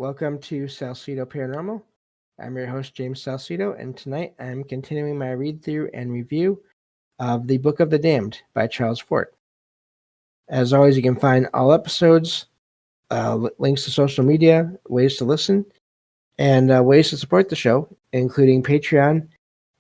Welcome to Salsido Paranormal. I'm your host, James Salsido, and tonight I'm continuing my read through and review of The Book of the Damned by Charles Fort. As always, you can find all episodes, links to social media, ways to listen, and ways to support the show, including Patreon,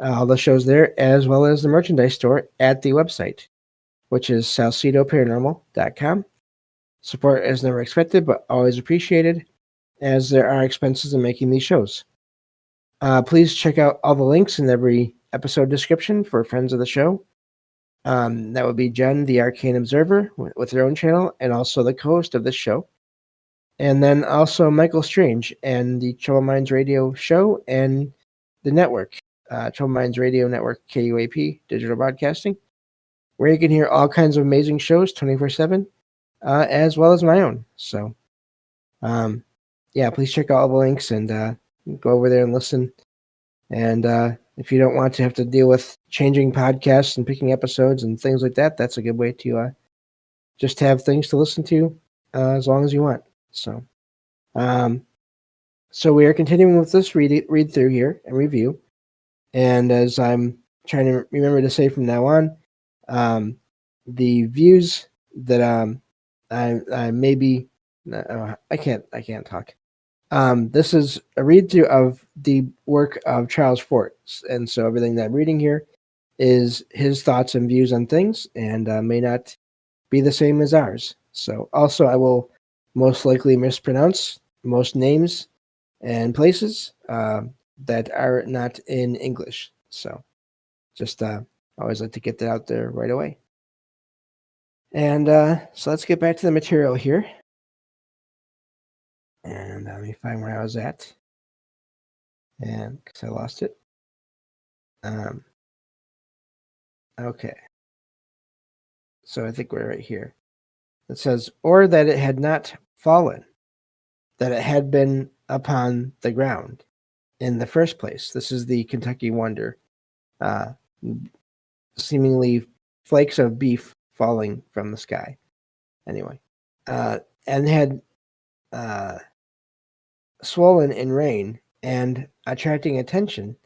all the shows there, as well as the merchandise store at the website, which is salsidoparanormal.com. Support is never expected, but always appreciated, as there are expenses in making these shows. Please check out all the links in every episode description for friends of the show. That would be Jen, the Arcane Observer, with her own channel, and also the co-host of this show. And then also Michael Strange and the Trouble Minds Radio show and the network, Trouble Minds Radio Network, KUAP, Digital Broadcasting, where you can hear all kinds of amazing shows 24/7, as well as my own. So, please check out all the links and go over there and listen. And if you don't want to have to deal with changing podcasts and picking episodes and things like that, that's a good way to just have things to listen to as long as you want. So we are continuing with this read through here and review. And as I'm trying to remember to say from now on, the views that I maybe I can't talk. This is a read through of the work of Charles Fort, and so everything that I'm reading here is his thoughts and views on things, and may not be the same as ours. So, also, I will most likely mispronounce most names and places that are not in English. So, just always like to get that out there right away. And so let's get back to the material here. And let me find where I was at. And because I lost it. Okay. So I think we're right here. It says, or that it had not fallen, that it had been upon the ground in the first place. This is the Kentucky Wonder. Seemingly flakes of beef falling from the sky. Anyway. And had swollen in rain and attracting attention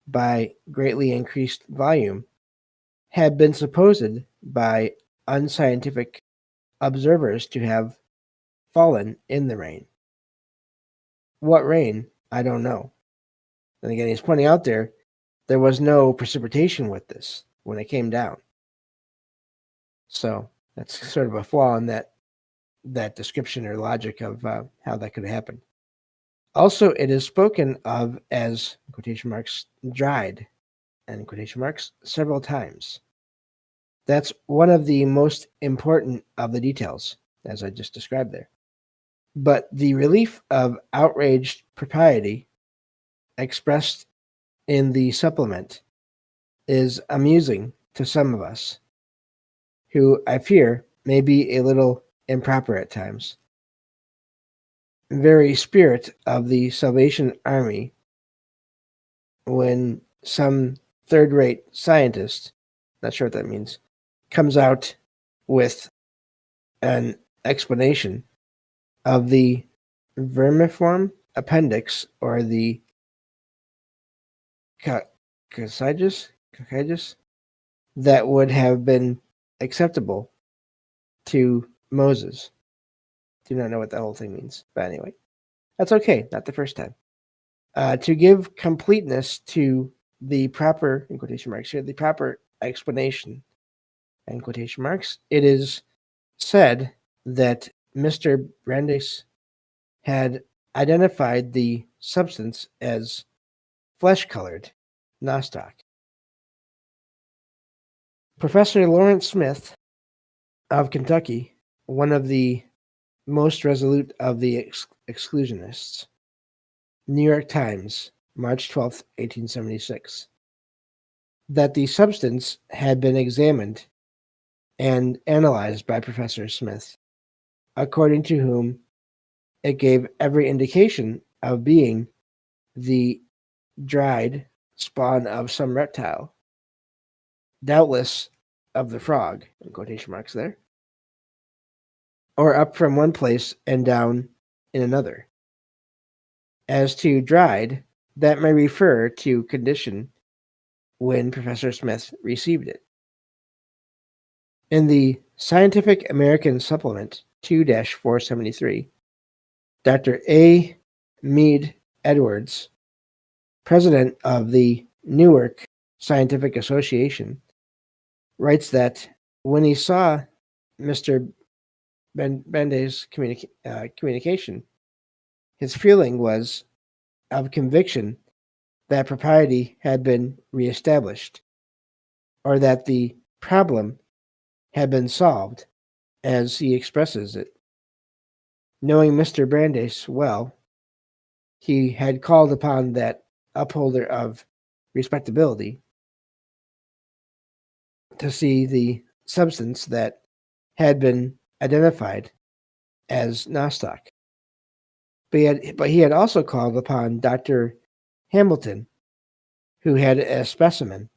by greatly increased volume, had been supposed by unscientific observers to have fallen in the rain. What rain? I don't know. And again, he's pointing out there was no precipitation with this when it came down. So that's sort of a flaw in that description or logic of how that could happen. Also, it is spoken of as, quotation marks, dried, and quotation marks, several times. That's one of the most important of the details, as I just described there. But the relief of outraged propriety expressed in the supplement is amusing to some of us, who I fear may be a little improper at times. Very spirit of the Salvation Army, when some third-rate scientist, not sure what that means, comes out with an explanation of the vermiform appendix or the coccygus that would have been acceptable to Moses. Do not know what that whole thing means, but anyway, that's okay. Not the first time. To give completeness to the proper, in quotation marks here, the proper explanation, in quotation marks, it is said that Mr. Brandeis had identified the substance as flesh-colored nostoc. Professor Lawrence Smith of Kentucky, one of the most resolute of the exclusionists. New York Times, March 12th, 1876. That the substance had been examined and analyzed by Professor Smith, according to whom it gave every indication of being the dried spawn of some reptile, doubtless of the frog, in quotation marks there, or up from one place and down in another. as to dried, that may refer to condition when Professor Smith received it. In the Scientific American Supplement 2-473, Dr. A. Mead Edwards, president of the Newark Scientific Association, writes that when he saw Mr. Banday's communication, his feeling was of conviction that propriety had been reestablished, or that the problem had been solved, as he expresses it. Knowing Mr. Brandeis well, he had called upon that upholder of respectability to see the substance that had been identified as nostoc. But he had also called upon Dr. Hamilton, who had a specimen,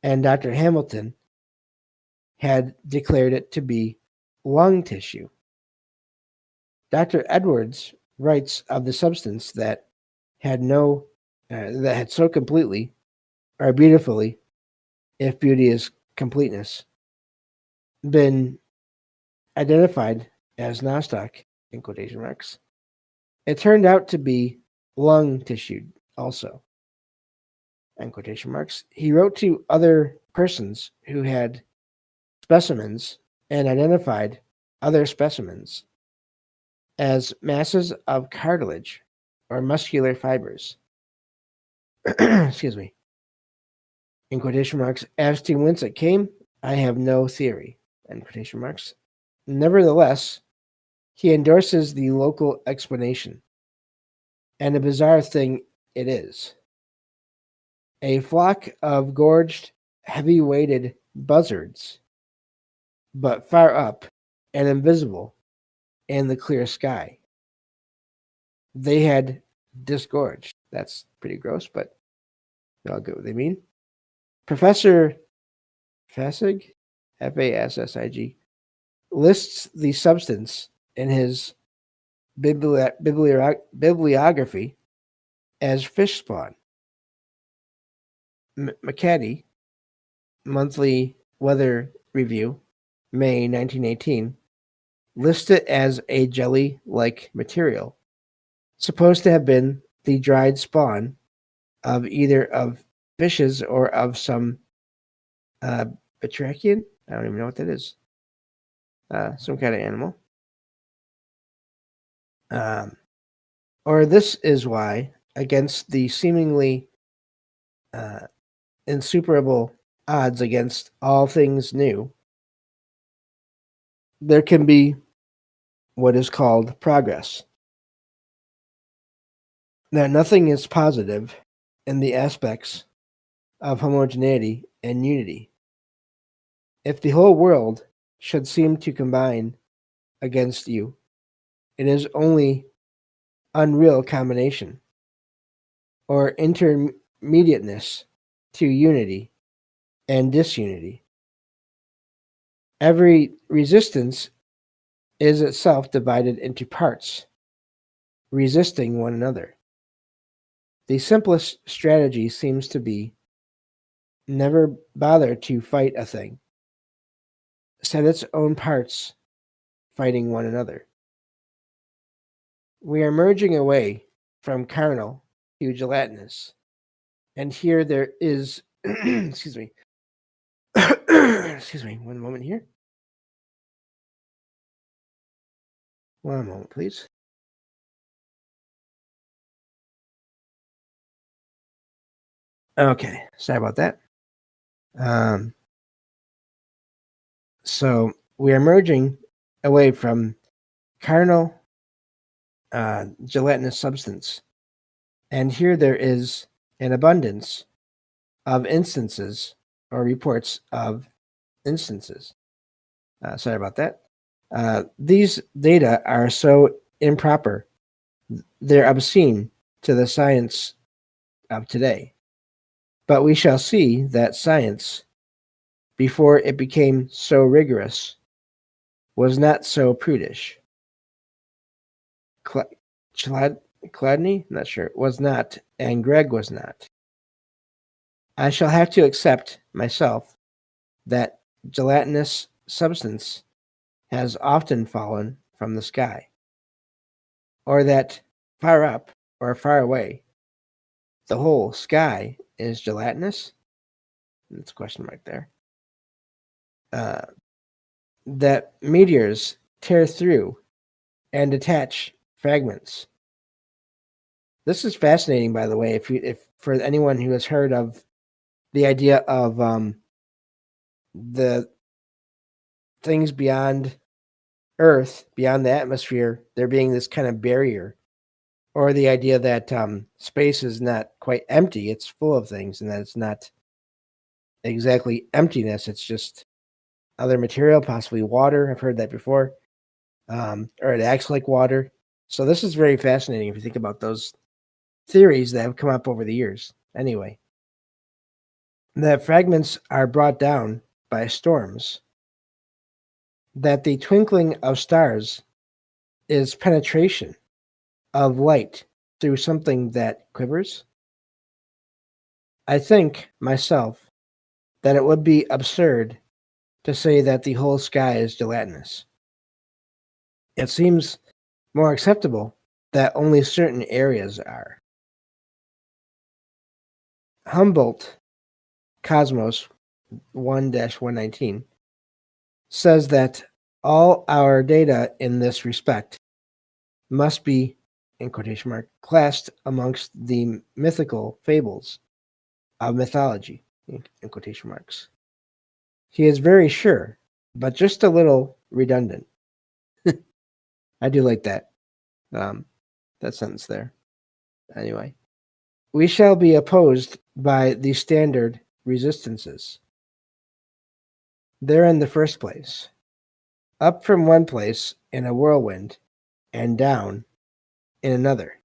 and Dr. Hamilton had declared it to be lung tissue. Dr. Edwards writes of the substance that had so completely or beautifully, if beauty is completeness, been identified as nostoc, in quotation marks. It turned out to be lung tissue also, in quotation marks. He wrote to other persons who had specimens and identified other specimens as masses of cartilage or muscular fibers. Excuse me. In quotation marks, as to whence it came, I have no theory, in quotation marks. Nevertheless, he endorses the local explanation, and a bizarre thing it is. A flock of gorged, heavy-weighted buzzards, but far up and invisible in the clear sky. They had disgorged. That's pretty gross, but I'll get what they mean. Professor Fassig, Fassig, lists the substance in his bibliography as fish spawn. McCaddy, Monthly Weather Review, May 1918, lists it as a jelly-like material, supposed to have been the dried spawn of either of fishes or of some batrachian. I don't even know what that is. Some kind of animal. Or this is why, against the seemingly insuperable odds against all things new, there can be what is called progress. That nothing is positive in the aspects of homogeneity and unity. If the whole world should seem to combine against you, it is only unreal combination, or intermediateness to unity and disunity. Every resistance is itself divided into parts, resisting one another. The simplest strategy seems to be never bother to fight a thing. Set its own parts fighting one another. We are merging away from carnal to gelatinous, and here there is excuse me. Excuse me, one moment here. One moment, please. Okay, sorry about that. So we are merging away from carnal gelatinous substance, and here there is an abundance of instances or reports of instances. Sorry about that. These data are so improper, they're obscene to the science of today. But we shall see that science, before it became so rigorous, was not so prudish. Chladni, not sure, was not, and Greg was not. I shall have to accept myself that gelatinous substance has often fallen from the sky, or that far up or far away, the whole sky is gelatinous. That's a question mark there. That meteors tear through and detach fragments. This is fascinating, by the way. If for anyone who has heard of the idea of the things beyond Earth, beyond the atmosphere, there being this kind of barrier, or the idea that space is not quite empty; it's full of things, and that it's not exactly emptiness; it's just other material, possibly water. I've heard that before, or it acts like water. So this is very fascinating if you think about those theories that have come up over the years. Anyway, that fragments are brought down by storms, that the twinkling of stars is penetration of light through something that quivers. I think myself that it would be absurd to say that the whole sky is gelatinous. It seems more acceptable that only certain areas are. Humboldt Cosmos 1-119 says that all our data in this respect must be, in quotation mark, classed amongst the mythical fables of mythology, in quotation marks. He is very sure, but just a little redundant. I do like that sentence there. Anyway, we shall be opposed by the standard resistances. They're in the first place, up from one place in a whirlwind and down in another.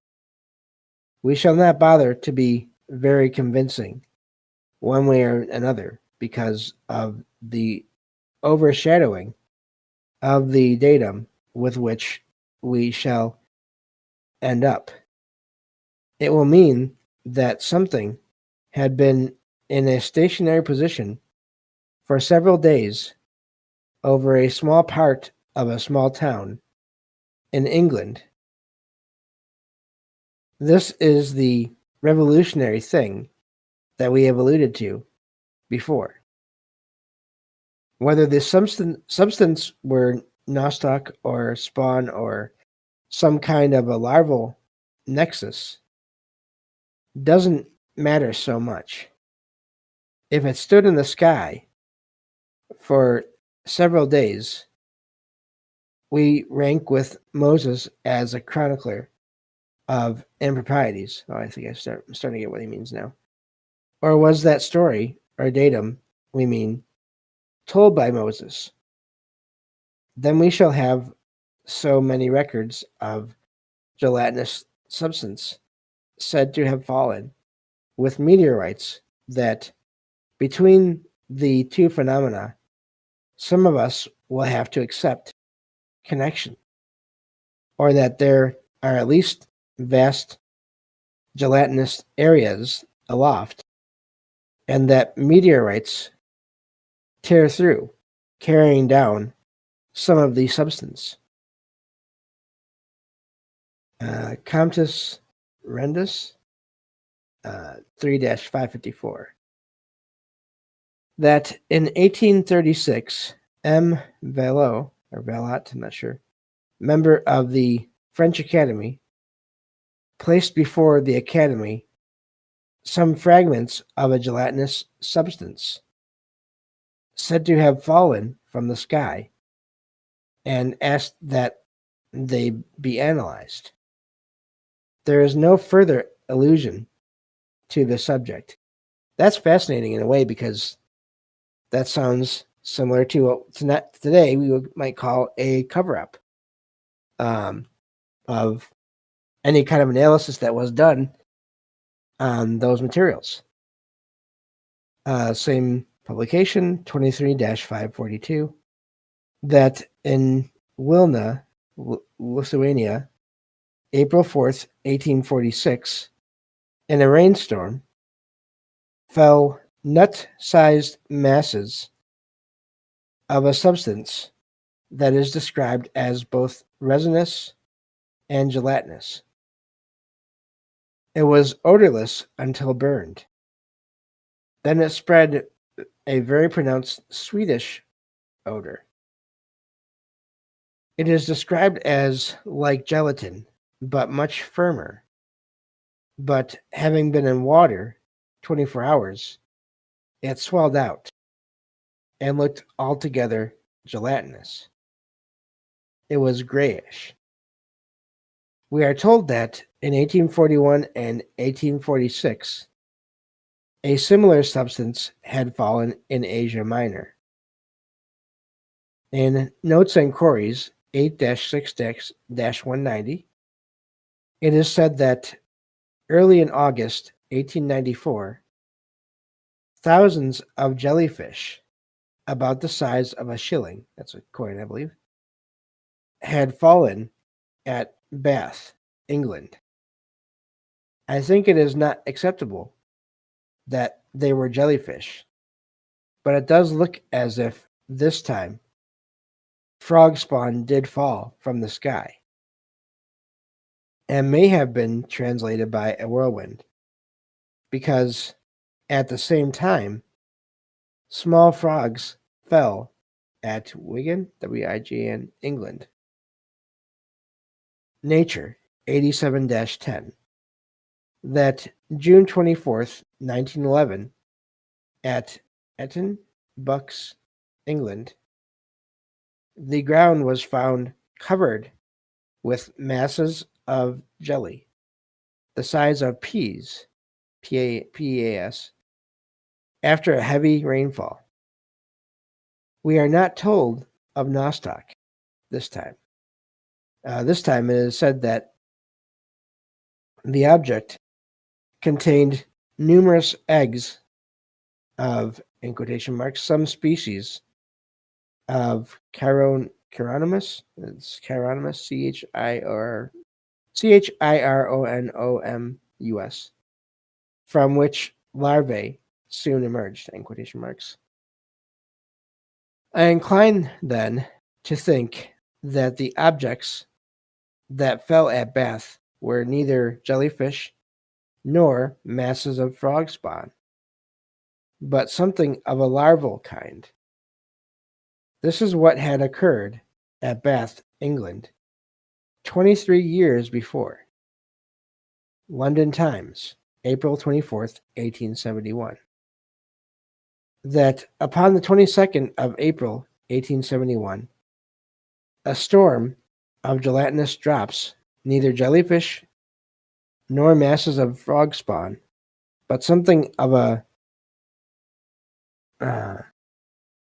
We shall not bother to be very convincing one way or another because of the overshadowing of the datum with which we shall end up. It will mean that something had been in a stationary position for several days over a small part of a small town in England. This is the revolutionary thing that we have alluded to before. Whether the substance were nostoc or spawn or some kind of a larval nexus doesn't matter so much. If it stood in the sky for several days, we rank with Moses as a chronicler of improprieties. Oh, I think I'm starting to get what he means now. Or was that story, or datum, we mean, told by Moses? Then we shall have so many records of gelatinous substance said to have fallen with meteorites that between the two phenomena, some of us will have to accept connection, or that there are at least vast gelatinous areas aloft, and that meteorites tear through, carrying down some of the substance. Comtus Rendus 3-554. That in 1836, M. Vallot, or Vallot, I'm not sure, member of the French Academy, placed before the Academy some fragments of a gelatinous substance said to have fallen from the sky, and asked that they be analyzed. There is no further allusion to the subject. That's fascinating in a way because that sounds similar to what today we might call a cover-up of any kind of analysis that was done on those materials. Same publication, 23-542, that in Wilna, Lithuania, April 4th, 1846, in a rainstorm, fell nut-sized masses of a substance that is described as both resinous and gelatinous. It was odorless until burned. Then it spread a very pronounced sweetish odor. It is described as like gelatin, but much firmer. But having been in water 24 hours, it swelled out and looked altogether gelatinous. It was grayish. We are told that in 1841 and 1846, a similar substance had fallen in Asia Minor. In Notes and Queries 8-6-190, it is said that early in August 1894, thousands of jellyfish, about the size of a shilling, that's a coin, I believe, had fallen at Bath, England. I think it is not acceptable that they were jellyfish, but it does look as if this time frog spawn did fall from the sky and may have been translated by a whirlwind, because at the same time, small frogs fell at Wigan, W-I-G-N, England. Nature 87-10, that June 24th, 1911, at Eton, Bucks, England, the ground was found covered with masses of jelly, the size of peas, P-E-A-S, after a heavy rainfall. We are not told of nostoc this time. This time it is said that the object contained numerous eggs of, in quotation marks, some species of Chironomus. It's Chironomus, Chironomus, from which larvae soon emerged, in quotation marks. I incline, then, to think that the objects that fell at Bath were neither jellyfish nor masses of frog spawn, but something of a larval kind. This is what had occurred at Bath, England, 23 years before. London Times, April 24th, 1871. That upon the 22nd of April, 1871, a storm of gelatinous drops, neither jellyfish nor masses of frog spawn, but something of a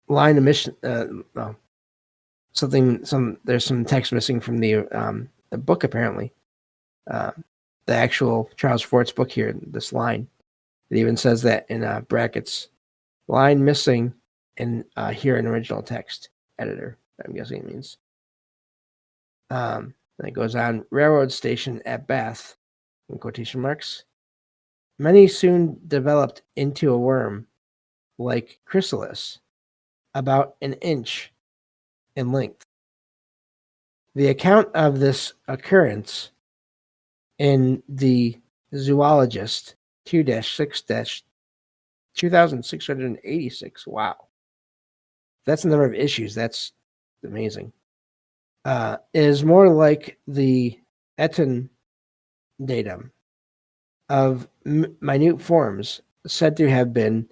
line emission. There's some text missing from the book apparently. The actual Charles Fort's book here, this line, it even says that in brackets, line missing in here in original text editor. I'm guessing it means. Then it goes on, railroad station at Bath, in quotation marks. Many soon developed into a worm like chrysalis, about an inch in length. The account of this occurrence in the Zoologist 2-6-2686. Wow. That's the number of issues. That's amazing. Is more like the Eton datum of minute forms said to have been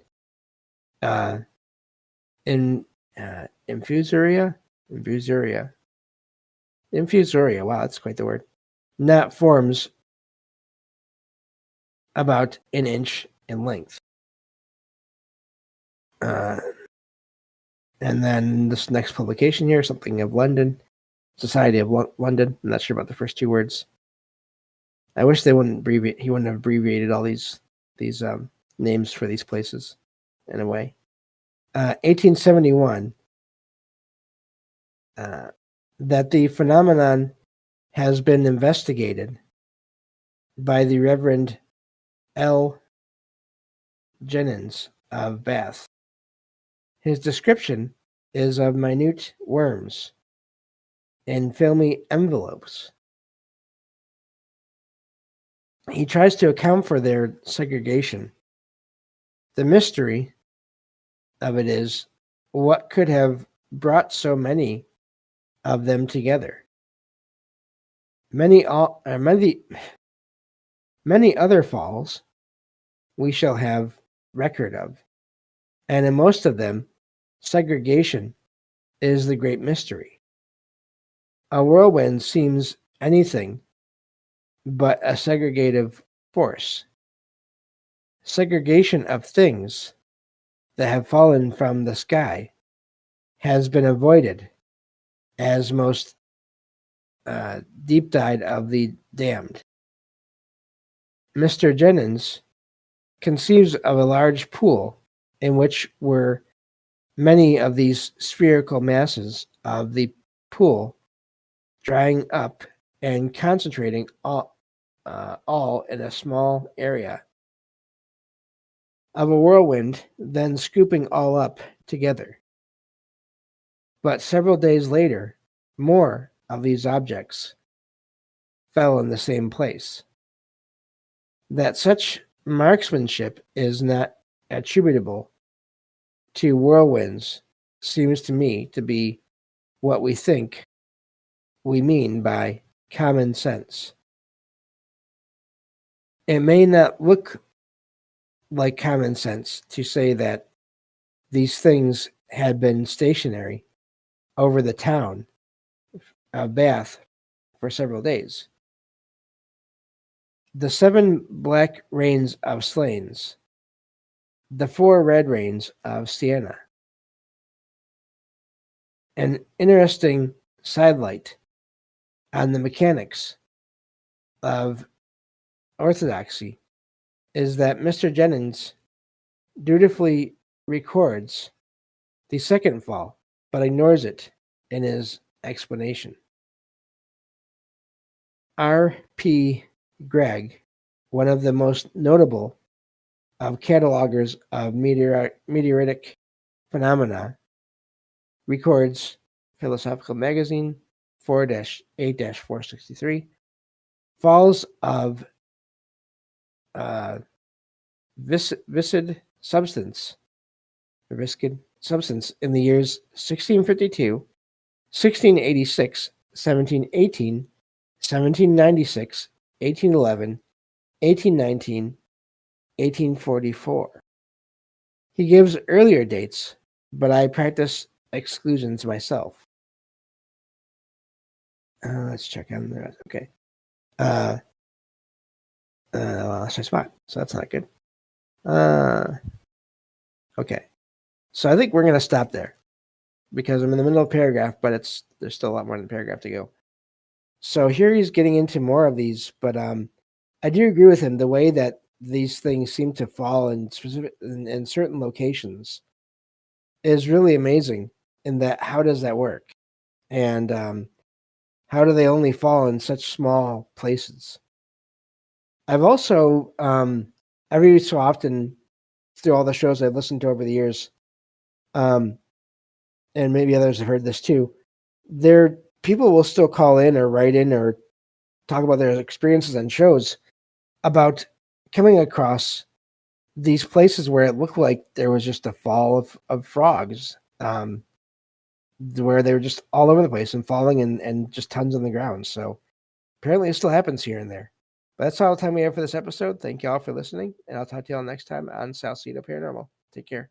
infusoria. Wow, that's quite the word. Not forms about an inch in length. And then this next publication here, something of London, Society of London. I'm not sure about the first two words. I wish they wouldn't abbreviate. He wouldn't have abbreviated all these names for these places, in a way. 1871. That the phenomenon has been investigated by the Reverend L. Jennings of Bath. His description is of minute worms in filmy envelopes. He tries to account for their segregation. The mystery of it is what could have brought so many of them together. Many other falls we shall have record of, and in most of them, segregation is the great mystery. A whirlwind seems anything but a segregative force. Segregation of things that have fallen from the sky has been avoided as most deep died of the damned. Mr. Jennings conceives of a large pool in which were many of these spherical masses of the pool drying up and concentrating all in a small area of a whirlwind, then scooping all up together. But several days later, more of these objects fell in the same place. That such marksmanship is not attributable to whirlwinds seems to me to be what we think we mean by common sense. It may not look like common sense to say that these things had been stationary over the town of Bath for several days. The 7 black rains of Slains, the 4 red rains of Siena. An interesting sidelight on the mechanics of orthodoxy is that Mr. Jennings dutifully records the second fall, but ignores it in his explanation. R.P. Gregg, one of the most notable of catalogers of meteoritic phenomena, records Philosophical Magazine 4-8-463 falls of viscid substance in the years 1652, 1686, 1718, 1796, 1811, 1819, 1844. He gives earlier dates, but I practice exclusions myself. Let's check on the rest. Okay. I lost my spot, so that's not good. Okay. So I think we're going to stop there because I'm in the middle of a paragraph, but there's still a lot more than a paragraph to go. So here he's getting into more of these, but I do agree with him. The way that these things seem to fall in certain locations is really amazing. In that, how does that work? And how do they only fall in such small places? I've also, every so often, through all the shows I've listened to over the years, and maybe others have heard this too, people will still call in or write in or talk about their experiences on shows about coming across these places where it looked like there was just a fall of frogs, where they were just all over the place and falling and just tons on the ground. So apparently it still happens here and there. But that's all the time we have for this episode. Thank you all for listening, and I'll talk to you all next time on Salsido Paranormal. Take care.